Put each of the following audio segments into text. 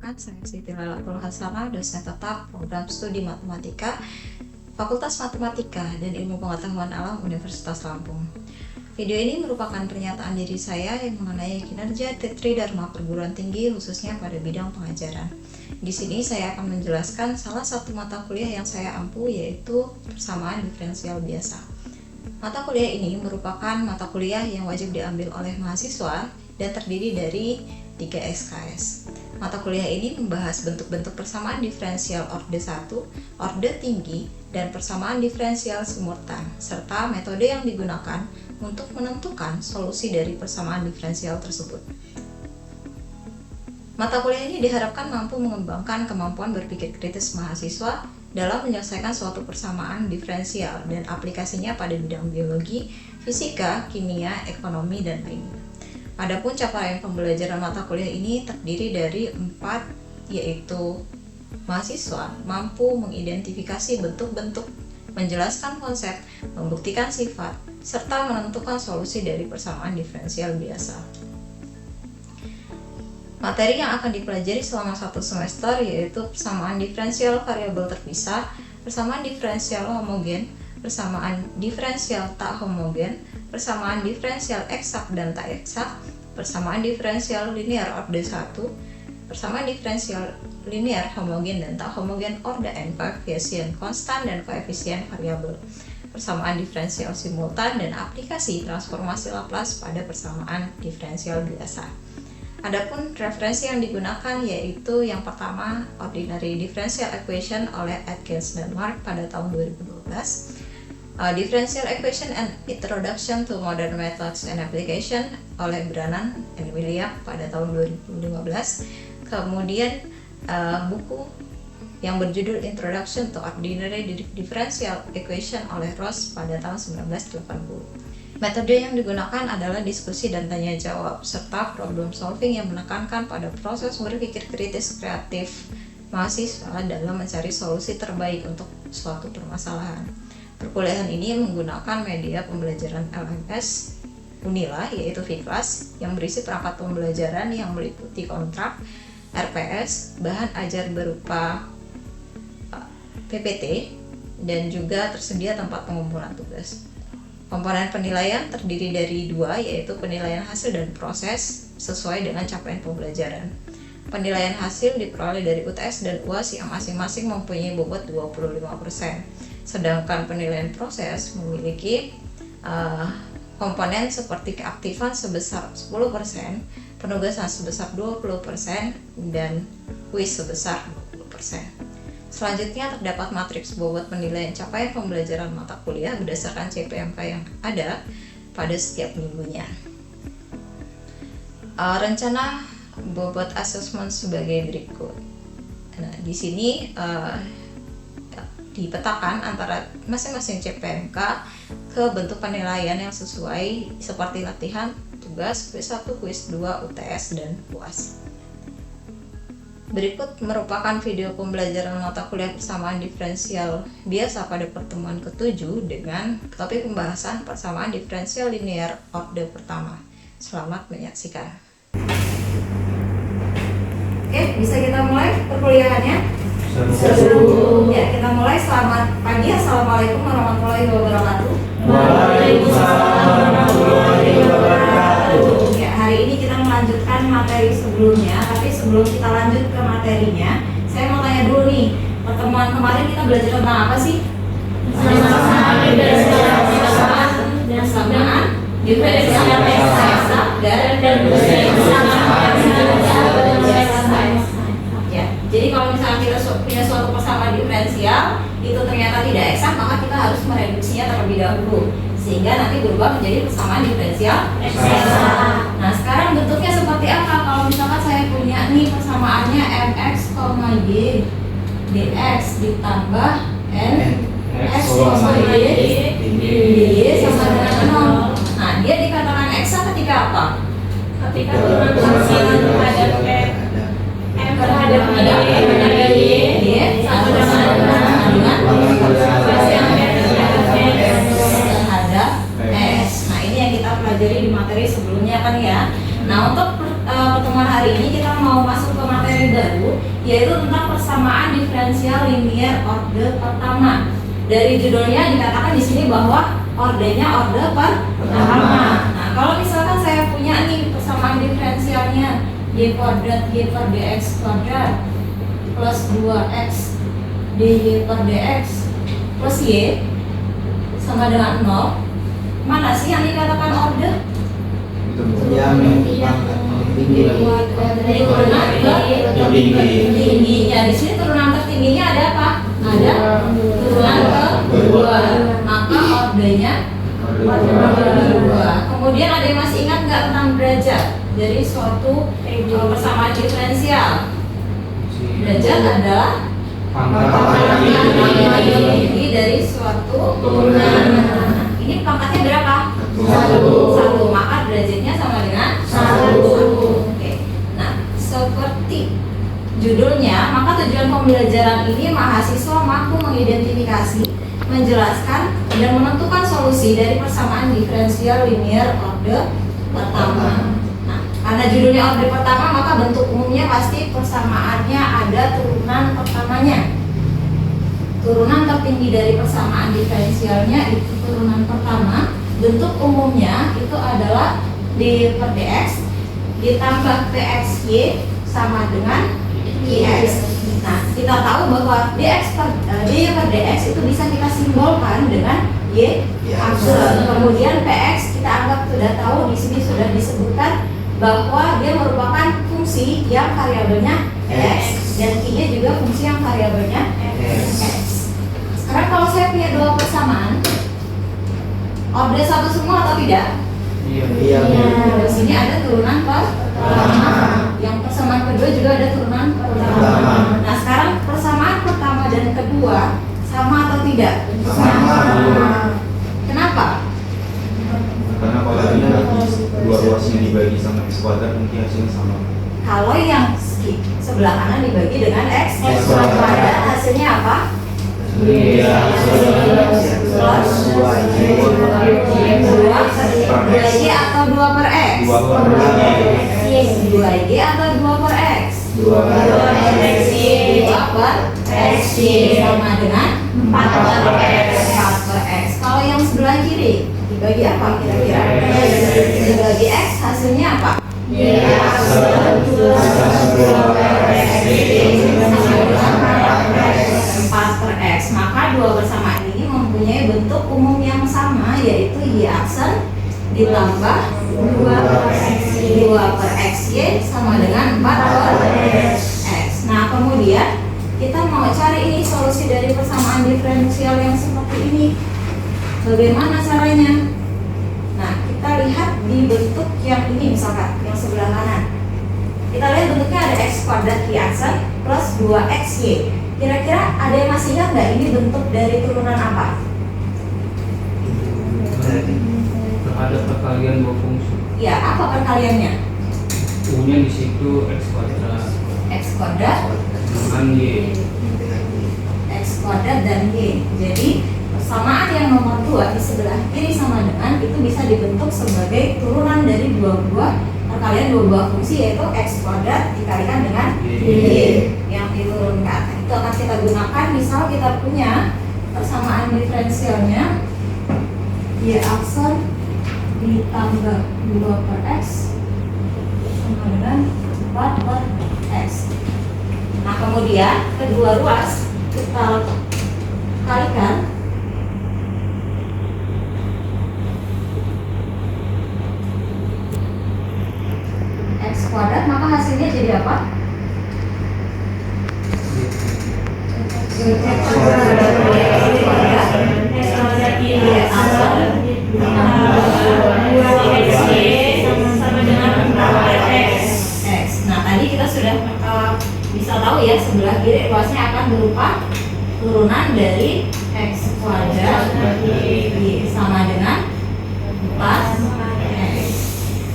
Perkenalkan, saya Siti Lailatul Hasanah, dosen tetap program studi matematika, Fakultas Matematika dan Ilmu Pengetahuan Alam Universitas Lampung. Video ini merupakan pernyataan diri saya yang mengenai kinerja Tridharma perguruan tinggi khususnya pada bidang pengajaran. Di sini saya akan menjelaskan salah satu mata kuliah yang saya ampu, yaitu persamaan diferensial biasa. Mata kuliah ini merupakan mata kuliah yang wajib diambil oleh mahasiswa dan terdiri dari 3 SKS. Mata kuliah ini membahas bentuk-bentuk persamaan diferensial orde 1, orde tinggi, dan persamaan diferensial simultan, serta metode yang digunakan untuk menentukan solusi dari persamaan diferensial tersebut. Mata kuliah ini diharapkan mampu mengembangkan kemampuan berpikir kritis mahasiswa dalam menyelesaikan suatu persamaan diferensial dan aplikasinya pada bidang biologi, fisika, kimia, ekonomi, dan lainnya. Adapun capaian pembelajaran mata kuliah ini terdiri dari 4, yaitu mahasiswa mampu mengidentifikasi bentuk-bentuk, menjelaskan konsep, membuktikan sifat, serta menentukan solusi dari persamaan diferensial biasa. Materi yang akan dipelajari selama 1 semester yaitu persamaan diferensial variabel terpisah, persamaan diferensial homogen, persamaan diferensial tak homogen, persamaan diferensial eksak dan tak eksak, persamaan diferensial linear orde 1, persamaan diferensial linear homogen dan tak homogen orde n, koefisien konstan dan koefisien variabel, persamaan diferensial simultan, dan aplikasi transformasi Laplace pada persamaan diferensial biasa. Adapun referensi yang digunakan yaitu yang pertama Ordinary Differential Equation oleh Atkins dan Mark pada tahun 2012, Differential Equation and Introduction to Modern Methods and Application oleh Brannan and William pada tahun 2015, kemudian buku yang berjudul Introduction to Ordinary Differential Equation oleh Ross pada tahun 1980. Metode yang digunakan adalah diskusi dan tanya jawab, serta problem solving yang menekankan pada proses berpikir kritis kreatif mahasiswa dalam mencari solusi terbaik untuk suatu permasalahan. Perkuliahan ini menggunakan media pembelajaran LMS Unila, yaitu Vclass, yang berisi perangkat pembelajaran yang meliputi kontrak, RPS, bahan ajar berupa PPT, dan juga tersedia tempat pengumpulan tugas. Komponen penilaian terdiri dari 2, yaitu penilaian hasil dan proses sesuai dengan capaian pembelajaran. Penilaian hasil diperoleh dari UTS dan UAS yang masing-masing mempunyai bobot 25%. Sedangkan penilaian proses memiliki komponen seperti keaktifan sebesar 10%, penugasan sebesar 20%, dan kuis sebesar 20%. Selanjutnya terdapat matriks bobot penilaian capaian pembelajaran mata kuliah berdasarkan CPMK yang ada pada setiap minggunya. Rencana bobot asesmen sebagai berikut. Nah, di sini dipetakan antara masing-masing CPMK ke bentuk penilaian yang sesuai seperti latihan, tugas, kuis 1, kuis 2, UTS, dan UAS. Berikut merupakan video pembelajaran mata kuliah persamaan diferensial biasa pada pertemuan ke-7 dengan topik pembahasan persamaan diferensial linear orde pertama. Selamat menyaksikan. Oke, bisa kita mulai perkuliahannya? Seru. Ya, kita mulai. Selamat pagi. Assalamualaikum warahmatullahi wabarakatuh. Waalaikumsalam warahmatullahi wabarakatuh. Ya, hari ini kita melanjutkan materi sebelumnya, tapi sebelum kita lanjut ke materinya, saya mau tanya dulu nih, pertemuan kemarin kita belajar tentang apa sih? Persamaan diferensial eksak dan ya. Jadi kalau misalnya kita punya suatu persamaan diferensial itu ternyata tidak eksak, maka kita harus mereduksinya terlebih dahulu sehingga nanti berubah menjadi persamaan diferensial eksak. Nah, sekarang bentuknya seperti apa? Kalau misalkan saya punya nih persamaannya mx, y dx ditambah nx, y sama dengan 0. Nah, dia dikatakan eksak ketika apa? Ketika persamaan terhadap m terhadap y sama dengan terhadap s. Nah, ini yang kita pelajari di materi sebelumnya kan ya. Nah, untuk pertemuan hari ini kita mau masuk ke materi baru, yaitu tentang persamaan diferensial linear orde pertama. Dari judulnya dikatakan di sini bahwa ordenya orde pertama. Nah, kalau misalkan saya punya nih persamaan diferensialnya y kuadrat y per dx kuadrat plus 2x dy per dx plus y sama dengan 0, mana sih yang dikatakan orde? Yang tinggi. Dari turunan ke tingginya. Di sini turunan tertingginya ada apa? Ada turunan kedua. Maka ordenya kedua. Kemudian ada yang masih ingat nggak tentang derajat? Jadi suatu persamaan diferensial. Derajat adalah pangkat tinggi dari suatu turunan. Ini pangkatnya berapa? Satu. Maka derajatnya sama dengan satu. Oke. Nah, seperti judulnya, maka tujuan pembelajaran ini mahasiswa mampu mengidentifikasi, menjelaskan, dan menentukan solusi dari persamaan diferensial linear orde pertama. Nah, karena judulnya orde pertama, maka bentuk umumnya pasti persamaannya ada turunan pertamanya. Turunan tertinggi dari persamaan diferensialnya itu turunan pertama. Bentuk umumnya itu adalah d per dx ditambah pxy sama dengan ix. Nah, kita tahu bahwa dy per dx itu bisa kita simbolkan dengan y aksen. Kemudian px kita anggap sudah tahu, di sini sudah disebutkan bahwa dia merupakan fungsi yang variabelnya x dan y-nya juga fungsi yang variabelnya x. Sekarang kalau saya punya dua persamaan, orde satu semua atau tidak? Iya. Di sini ada turunan pertama. Yang persamaan kedua juga ada turunan pertama. Nah, sekarang persamaan pertama dan kedua sama atau tidak? Sama. Kenapa? Karena kalau dua ruasnya dibagi sama x kuadrat mungkin hasilnya sama. Kalau yang sebelah kanan dibagi dengan x kuadrat, hasilnya apa? Iya. Plus 2y atau 2 per x? 2 per x. 2y atau 2 per x? 2 per x. 2 per x sama dengan 4 per x. 4 per x. Kalau yang sebelah kiri dibagi apa kira-kira? Dibagi x, hasilnya apa? Y aksen plus 2 per x Sama dengan 4 per x. Maka dua persamaan ini mempunyai bentuk umum yang sama, yaitu y aksen ditambah 2 per xy sama dengan 4 per x. Nah, kemudian kita mau cari ini solusi dari persamaan diferensial yang seperti ini. Bagaimana caranya? Nah, kita lihat di bentuk yang ini, misalkan yang sebelah kanan. Kita lihat bentuknya ada x kuadrat y aksen plus 2xy. Kira-kira ada yang masih ingat nggak ini bentuk dari turunan apa? Terhadap perkalian dua fungsi. Ya, apa perkaliannya? U-nya di situ x kuadrat X kuadrat dengan y. X kuadrat dan y. Jadi persamaan yang nomor 2 di sebelah kiri sama dengan itu bisa dibentuk sebagai turunan dari dua buah perkalian dua buah fungsi, yaitu x kuadrat dikalikan dengan y yang diturunkan. Itu akan kita gunakan misal kita punya persamaan diferensialnya y aksen ditambah 2 per x sama dengan 4 per x. Nah, kemudian kedua ruas kita kalikan x kuadrat, maka hasilnya jadi apa? X kuadrat X. Nah, tadi kita sudah bisa tahu ya, sebelah kiri ruasnya akan berupa turunan dari x kuadrat sama dengan 4x.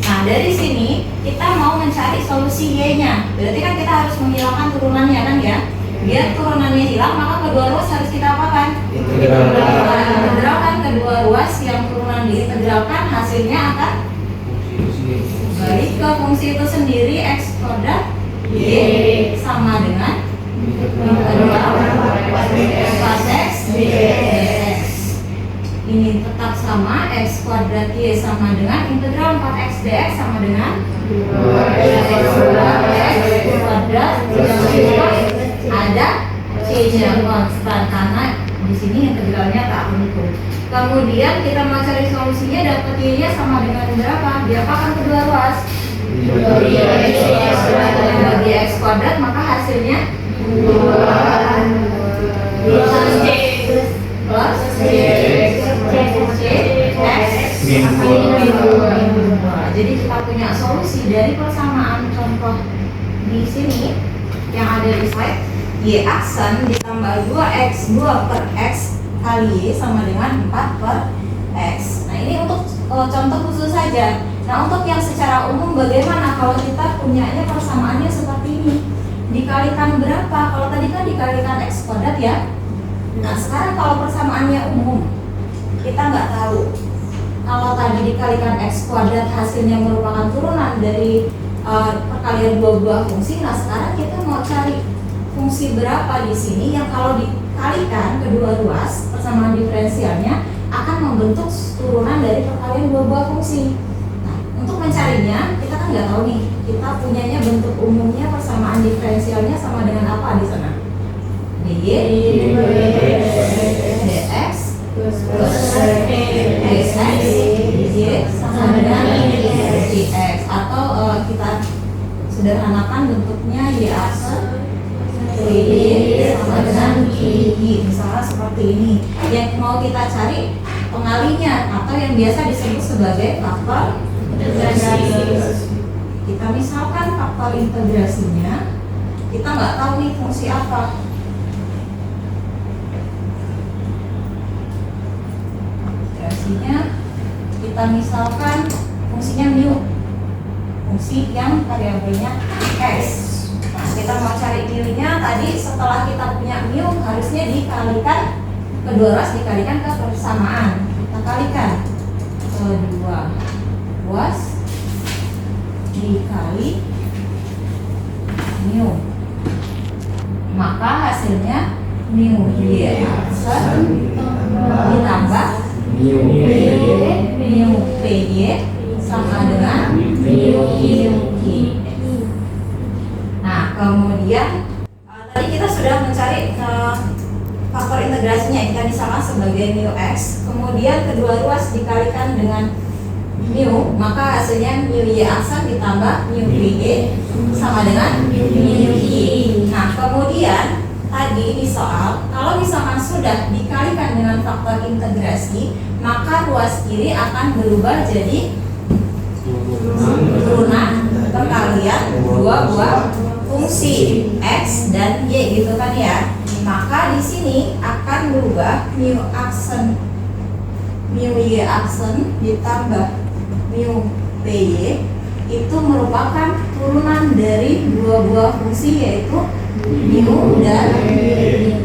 Nah, dari sini kita mau mencari solusi y-nya. Berarti kan kita harus menghilangkan turunannya kan ya. Biar turunannya hilang, maka kedua ruas harus kita apakan? Integralkan kedua ruas yang turunan diintegralkan, hasilnya akan Fungsi itu sendiri. balik ke fungsi itu sendiri, x kuadrat Y sama dengan kuadrat X dx. Ini tetap sama, X kuadrat Y sama dengan integral 4X dx sama dengan 2X kuadrat ada C-nya konstan karena di sini integralnya tak menentu. Kemudian kita mau cari solusinya, dapat Y-nya sama dengan berapa? Diapakan kedua ruas? Bagi X kuadrat, maka hasilnya 2 plus Jadi kita punya solusi dari persamaan contoh di sini yang ada di slide. Y aksen ditambah 2X 2 per X kali Y sama dengan 4 per X. Nah ini untuk contoh khusus saja. Nah untuk yang secara umum bagaimana kalau kita punyanya persamaannya seperti ini? Dikalikan berapa? Kalau tadi kan dikalikan X kuadrat ya. Nah sekarang kalau persamaannya umum, kita nggak tahu. Kalau tadi dikalikan X kuadrat hasilnya merupakan turunan dari perkalian dua buah fungsi. Nah sekarang kita mau cari fungsi berapa di sini yang kalau dikalikan kedua ruas persamaan diferensialnya akan membentuk turunan dari perkalian dua buah fungsi. Nah untuk mencarinya kita kan nggak tahu nih, kita punyanya bentuk umumnya persamaan diferensialnya sama dengan apa di sana? dy dx plus dx dy sama dengan dx, atau kita sederhanakan bentuknya y aksen y sama dengan y, misalnya seperti ini. Yang mau kita cari pengalinya atau yang biasa disebut sebagai faktor integrasi. Kita misalkan faktor integrasinya, kita nggak tahu nih fungsi apa. Kita misalkan fungsinya mu, fungsi yang variabelnya x. Nah kita mau cari mu-nya, tadi setelah kita punya mu harusnya dikalikan kedua ruas, dikalikan ke persamaan. Kita kalikan kedua ruas dikali mu, maka hasilnya mu y aksen ditambah mu py sama dengan mu q. Nah kemudian tadi kita sudah mencari faktor integrasinya, kita misalkan sebagai mu x, kemudian kedua ruas dikalikan dengan mu, maka hasilnya mu y aksen ditambah mu py sama dengan mu q. Nah kemudian tadi di soal, kalau misalkan sudah dikalikan dengan faktor integrasi, maka ruas kiri akan berubah jadi turunan perkalian dua buah fungsi x dan y gitu kan ya. Maka di sini akan berubah mu aksen mu y aksen ditambah mu py itu merupakan turunan dari dua buah fungsi yaitu mu dan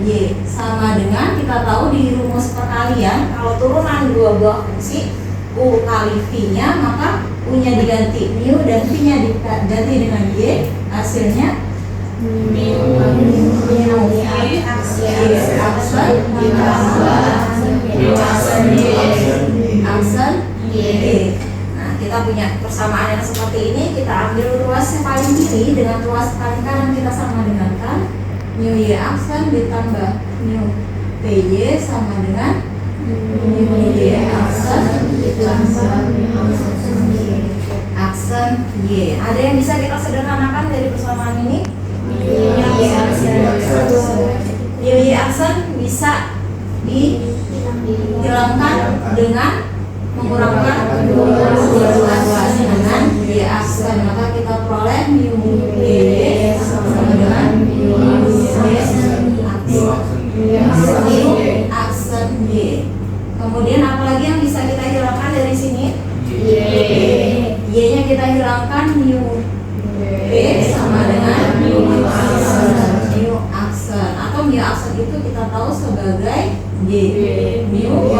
y, sama dengan kita tahu di rumus perkalian kalau turunan dua buah fungsi u kali v-nya, maka u-nya diganti mu dan v-nya diganti dengan y, hasilnya mu aksen ditambah mu aksen y. Kita punya persamaan yang seperti ini, kita ambil ruas yang paling kiri dengan ruas paling kanan kita sama dengankan, mu y aksen ditambah mu py sama dengan mu y aksen ditambah aksen y. Ada yang bisa kita sederhanakan dari persamaan ini? Mu y aksen bisa dihilangkan dengan mengurangkan kedua ruas dengan y aksen, maka kita peroleh mu y sama dengan mu aksen y. Kemudian apalagi yang bisa kita hilangkan dari sini? Y-nya kita hilangkan, mu p sama dengan mu aksen, atau mu aksen itu kita tahu sebagai y mu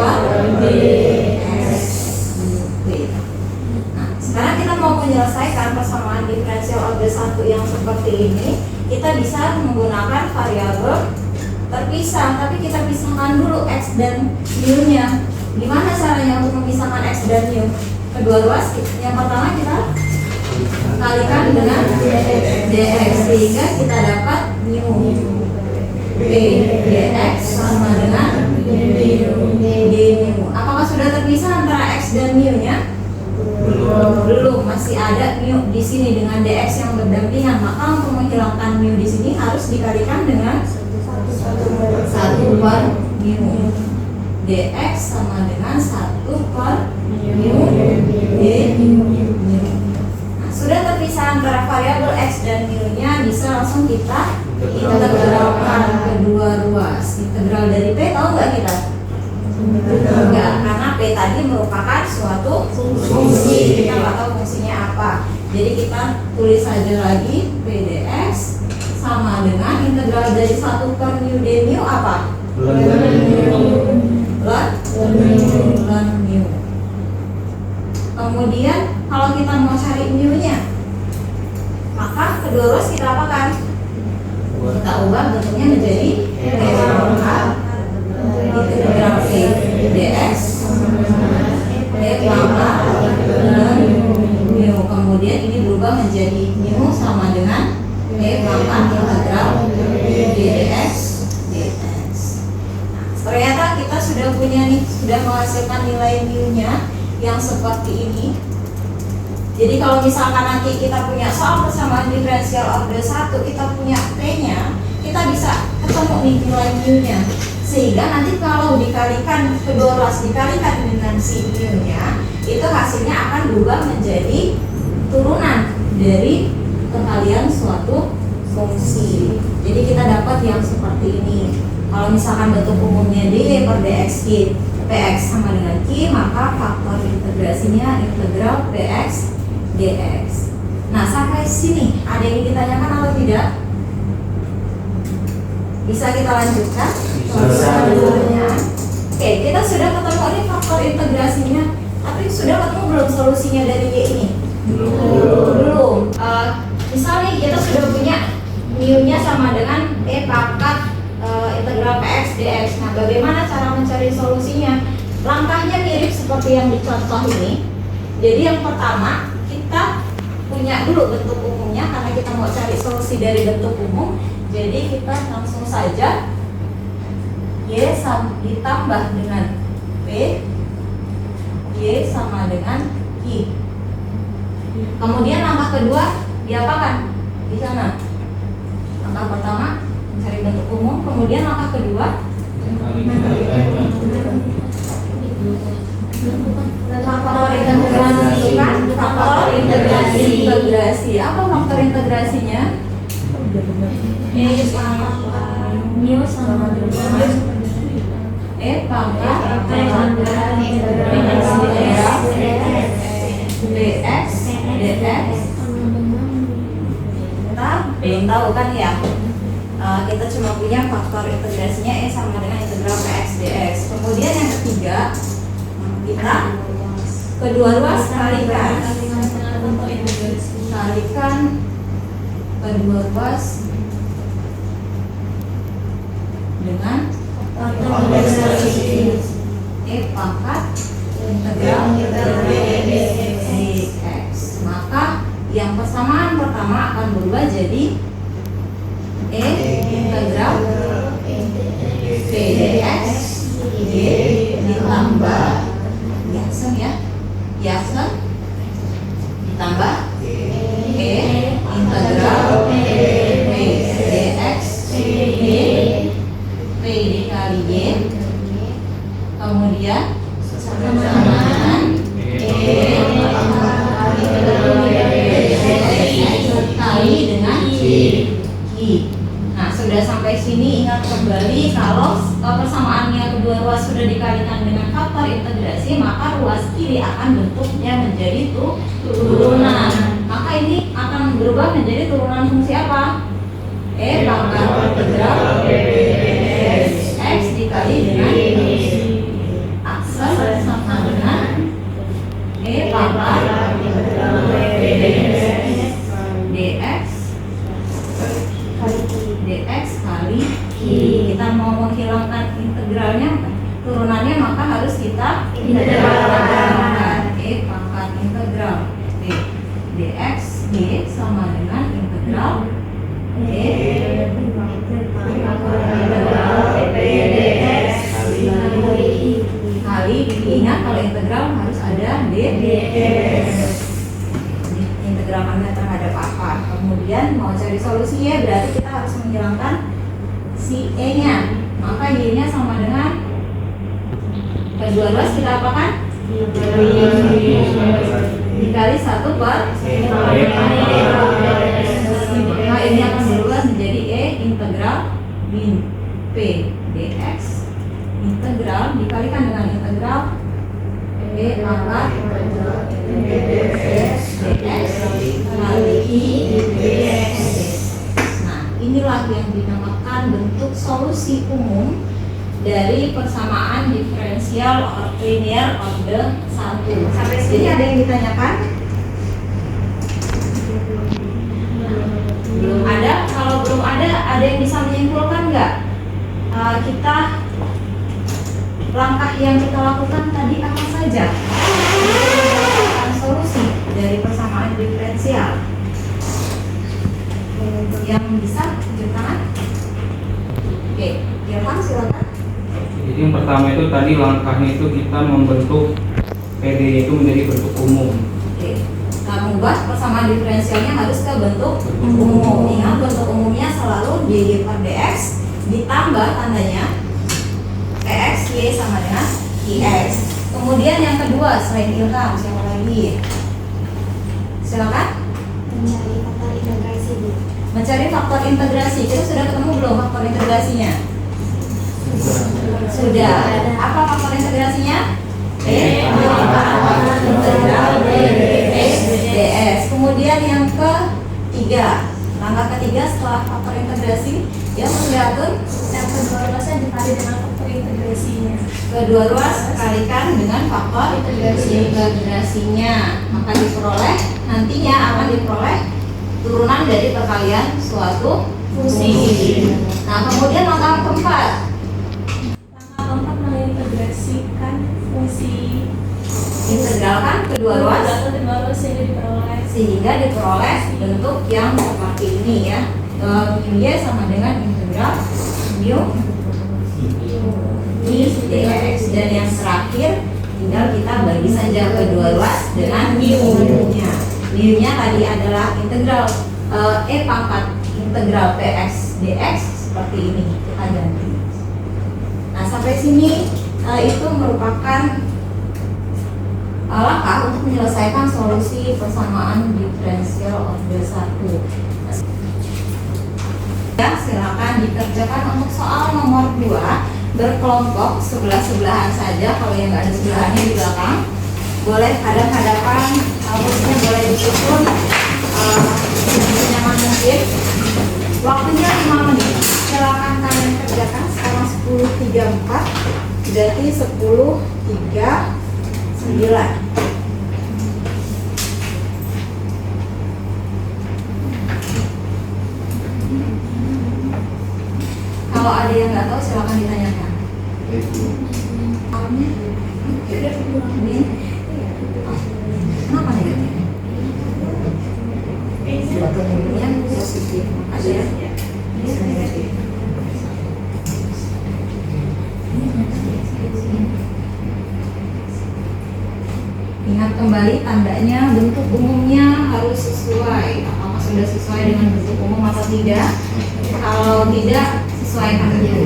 Nah, sekarang kita mau menyelesaikan persamaan diferensial order 1 yang seperti seperti ini, kita bisa menggunakan variabel terpisah, tapi kita pisahkan dulu x dan mu-nya. Gimana caranya untuk memisahkan x dan mu? Kedua ruas, yang pertama kita kalikan dengan dx, sehingga kita dapat mu p dx sama dengan d mu. Apakah sudah terpisah antara x dan mu-nya? Belum, masih ada mu di sini dengan dx yang berdampingan. Maka untuk menghilangkan mu di sini harus dikalikan dengan 1 per mu. dx sama dengan 1 per mu d mu. Nah, sudah terpisah antara variabel x dan mu-nya, bisa langsung kita integralkan kedua ruas. Integral dari p tahu nggak kita? Enggak, karena P tadi merupakan suatu fungsi, kita nggak tahu fungsinya apa. Jadi kita tulis saja lagi P dx sama dengan integral dari 1 per mu d mu apa? Ln mu. Kemudian kalau kita mau cari mu-nya, maka kedua ruas kita apakan? Kita ubah bentuknya menjadi integral P dx P pangkat ln mu. Kemudian ini berubah menjadi mu sama dengan P pangkat integral d dx dx. Nah, ternyata kita sudah punya nih, sudah menghasilkan nilai mu-nya yang seperti ini. Jadi kalau misalkan nanti kita punya soal persamaan diferensial order 1, kita punya P-nya, kita bisa ketemu nih nilai mu-nya. Sehingga nanti kalau dikalikan kedua ruas dikalikan dengan si mu-nya, itu hasilnya akan berubah menjadi turunan dari kekalian suatu fungsi. Jadi kita dapat yang seperti ini. Kalau misalkan bentuk umumnya d per dx px sama dengan q, maka faktor integrasinya integral px dx. Nah, sampai sini ada yang ditanyakan atau tidak? Bisa kita lanjutkan? Bisa. Oke, kita sudah ketemu ini faktor integrasinya, tapi sudah ketemu belum solusinya dari y ini? Belum. Misalnya kita sudah punya mu-nya sama dengan e pangkat integral px dx. Nah, bagaimana cara mencari solusinya? Langkahnya mirip seperti yang di contoh ini. Jadi yang pertama, kita punya dulu bentuk umumnya karena kita mau cari solusi dari bentuk umum. Jadi kita langsung saja y ditambah dengan p, y sama dengan q. Kemudian langkah kedua diapakan? Di sana. Langkah pertama mencari bentuk umum, kemudian langkah kedua faktor integrasi, kan? Faktor integrasi. Apa faktor integrasinya? Mu sama dengan e pangkat dx dx. Kita belum tahu kan ya? Kita cuma punya faktor integrasinya e sama dengan integral px dx. Kemudian yang ketiga, kita kedua ruas kalikan kedua ruas dengan e pangkat integral dx. Maka yang persamaan pertama akan berubah jadi e integral p dx d ditambah Yasen ya, Yasen ditambah e integral p dx d p dikali y, kemudian sama dengan e kali dengan i. Nah, sudah sampai sini ingat kembali kalau persamaannya kedua ruas sudah dikalikan dengan faktor integrasi, maka ruas kiri akan bentuknya menjadi turunan. Maka ini akan berubah menjadi turunan fungsi apa? E pangkat integral x dikali dengan aksen sama dengan e pangkat dx integral E pangkat integral D dx D sama dengan integral E kali ingat kalau integral harus ada dx integralkannya terhadap apa. Kemudian mau cari solusinya berarti kita harus menghilangkan si e nya, maka y nya sama dengan kedua ruas kita apakan? Dikali 1 per maka ini akan berubah menjadi e integral min p dx integral dikalikan dengan integral e pangkat dx kali i dx. Nah, inilah yang dinamakan bentuk solusi umum dari persamaan diferensial linear order 1. Sampai sini ada yang ditanyakan? Belum ada. Kalau belum ada yang bisa menyimpulkan nggak? Kita langkah yang kita lakukan tadi apa saja? Mendapatkan solusi dari persamaan diferensial. Yang bisa tunjuk tangan? Oke, Irfan silakan. Jadi yang pertama itu tadi langkahnya itu kita membentuk PD itu menjadi bentuk umum. Oke, kita mengubah persamaan diferensialnya harus ke bentuk umum. Ingat bentuk umumnya selalu dy per dx ditambah tandanya px y sama dengan ix. Kemudian yang kedua selain Ilham siapa lagi? Silakan. Mencari faktor integrasi. Kita sudah ketemu belum faktor integrasinya? Sudah. Apa faktor integrasinya? Integral dx ds. Kemudian yang ketiga, langkah ketiga setelah faktor integrasi yang mengatur yang kedua ruasnya dikali dengan faktor integrasinya. kedua ruas kalikan dengan faktor integrasinya, maka diperoleh nantinya akan diperoleh turunan dari perkalian suatu fungsi. Nah, kemudian langkah keempat. Langkah keempat mengintegrasikan fungsi Integralkan kedua ruas kedua ruas yang diperoleh sehingga diperoleh bentuk yang seperti ini ya. Mu y sama dengan integral mu i dx, dan yang terakhir tinggal kita bagi saja kedua ruas dengan mu-nya. Mu-nya tadi adalah integral e pangkat integral px dx seperti ini, kita ganti. Nah, sampai sini itu merupakan langkah untuk menyelesaikan solusi persamaan diferensial order 1. Ya, silakan dikerjakan untuk soal nomor 2 berkelompok sebelah-sebelahan saja. Kalau yang nggak ada sebelahannya di belakang boleh hadap-hadapan, harusnya boleh disusun senyaman mungkin. Waktunya 5 menit. Silakan kalian kerjakan sekarang 10.34 berarti 10.39. Kalau ada yang nggak tahu silakan ditanyakan. Awalnya, ini kenapa negatif? Kemudian positif, ada ya? Ini negatif. Ingat kembali tandanya, bentuk umumnya harus sesuai. Apakah sudah sesuai dengan bentuk umum atau tidak? Kalau tidak, sesuaikan aja.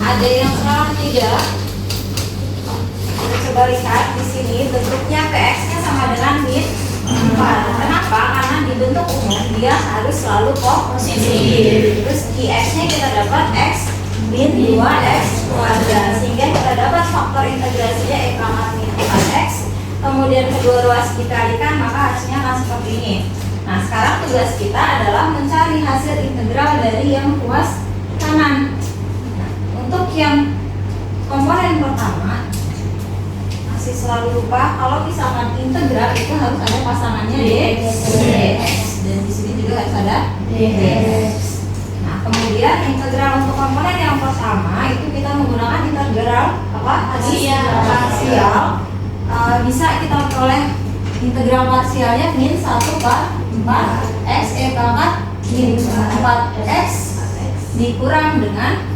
ada yang salah tidak? Kita coba lihat di sini bentuknya PX-nya sama dengan min 4. Kenapa? Karena di bentuk umum dia harus selalu positif. Terus QX-nya kita dapat X min 2X kuadrat, sehingga kita dapat faktor integrasinya E pangkat min 4X. Kemudian kedua ruas dikalikan, maka hasilnya akan seperti ini. Nah, sekarang tugas kita adalah mencari hasil integral dari yang ruas kanan. Nah, untuk yang komponen pertama masih selalu lupa kalau misalkan integral itu harus ada pasangannya dx, dan di sini juga harus ada dx. Nah, kemudian integral untuk komponen yang pertama itu kita menggunakan integral parsial. Bisa kita peroleh integral parsialnya min 1/4 x e pangkat min 4x dikurang dengan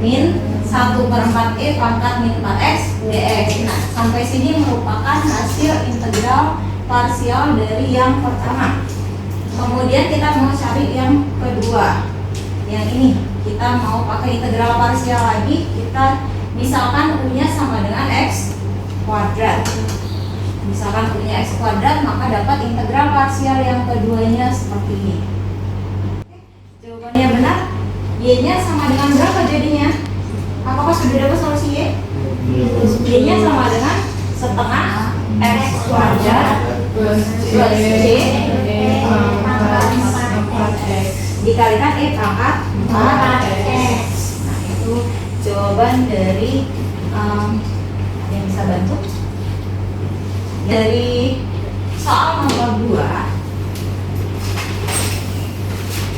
min 1/4 e pangkat min 4x dx. Nah, sampai sini merupakan hasil integral parsial dari yang pertama. Kemudian kita mau cari yang kedua, yang ini kita mau pakai integral parsial lagi. Kita misalkan u-nya sama dengan x kuadrat. Misalkan punya x kuadrat, maka dapat integral parsial yang keduanya seperti ini. Jawabannya benar. Y-nya sama dengan berapa jadinya? Apakah sudah dapat solusi Y? Y-nya sama dengan setengah x kuadrat plus Y dikalikan E pangkat 4x. Nah, itu jawaban dari yang bisa bantu dari soal nomor 2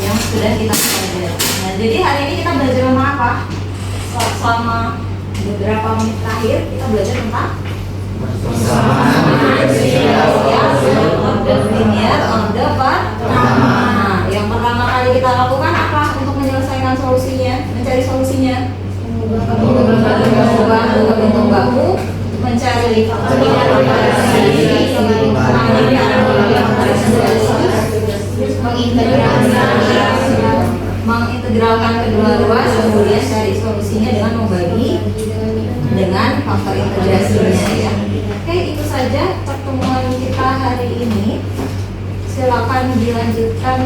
yang sudah kita pelajari. Nah, jadi hari ini kita belajar tentang apa? Selama beberapa menit terakhir kita belajar tentang linear order pertama. Nah, yang pertama kali kita lakukan apa untuk menyelesaikan solusinya, mencari solusinya? Mengubah bentuk baku, mencari mengintegralkan kedua ruas, kemudian cari solusinya dengan membagi dengan faktor integrasinya ya. Oke, itu saja pertemuan kita hari ini. Silakan dilanjutkan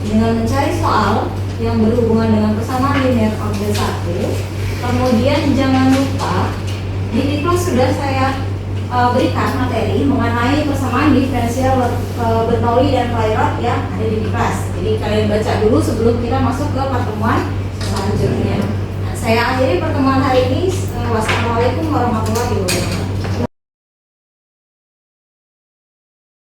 dengan mencari soal yang berhubungan dengan persamaan linear order 1. Kemudian jangan lupa di kelas sudah saya berikan materi mengenai persamaan diferensial Bernoulli dan Clairaut yang ada di kelas. Jadi kalian baca dulu sebelum kita masuk ke pertemuan selanjutnya. Nah, saya akhiri pertemuan hari ini. Wassalamualaikum warahmatullahi wabarakatuh.